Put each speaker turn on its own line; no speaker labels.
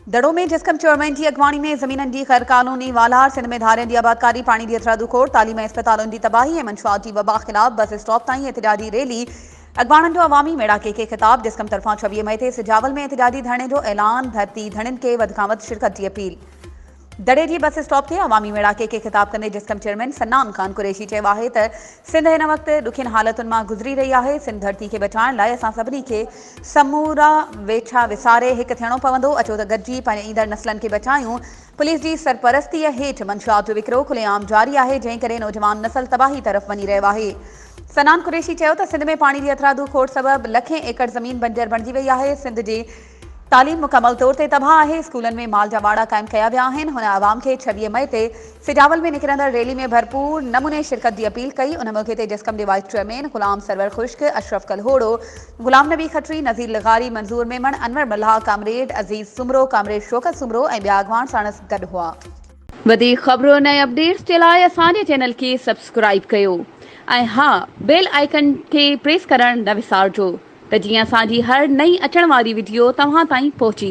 दड़ो में जिस्कम चेयरमैन की अगवानी में ज़मीननि जी ग़ैर क़ानूनी वालार सिंध में धारियनि जी आबादकारी पानी जी अतरादू खोड़ तालीम अस्पतालों की तबाही ऐं मंशुआत की वबा ख़िलाफ़ बस स्टॉप ताईं एहतजाजी रैली अगवाणनि जो अवामी मेड़ाके के ख़िताब जिस्कम तरफ़ां 26 मई ते सिजावल में एहतजाजी धरणे जो ऐलान धरती धड़नि के वध खां वधि शिरकत की अपील दड़े की बस स्टॉप से अवामी मेड़ाके के खिताब कंदे जिस्कम चेयरमैन सन्नान खान कुरैशी चयो आहे त सिंध इन वक्त ॾुखियनि हालतुनि मां गुज़री रही है। सिंध धरती के बचाइण लाइ असां सभिनी खे समूरा वेठा विसारे हिकु थियणो पवंदो। अचो त गॾिजी पंहिंजे ईंदड़ नस्लनि खे बचायूं। पुलिस की सरपरस्तीअ हेठि मंशुआत जो विकिरो खुलेआम जारी है, जंहिं करे नौजवान नस्ल तबाही तरफ़ वञी रहियो आहे। सनान कुरैशी चयो त सिंध में पानी की अतरादू खोड़ सबब लखें एकड़ ज़मीन बंजर बणिजी वई है। सिंध जी तालीम मुकम्मल तौर ते तबाह है। स्कूलनि में माल जा वाड़ा क़ाइमु कया विया आहिनि। हुन आवाम खे 26 मई ते सिजावल में निकिरंदड़ रैली में भरपूर नमूने शिरकत की अपील कई। उन मौक़े ते जिस्कम के वाइस चेयरमैन गुलाम सरवर खुश्क, अशरफ कलहोड़ो, गुलाम नबी खत्री, नज़ीर लगारी, मंजूर मेमन, अनवर मल्हा, कामरेड अज़ीज़ सुमरो, कामरेड शौकत सुमरो ऐं ॿिया अगवान साणस गॾु हुआ।
वधीक ख़बरों ऐं अपडेट्स जे लाइ असांजे चैनल खे सब्सक्राइब कयो ऐं हा बेल आइकन खे प्रेस करणु न विसारिजो त जीअं असांजी हर नई अचण वारी वीडियो तव्हां ताईं पहुची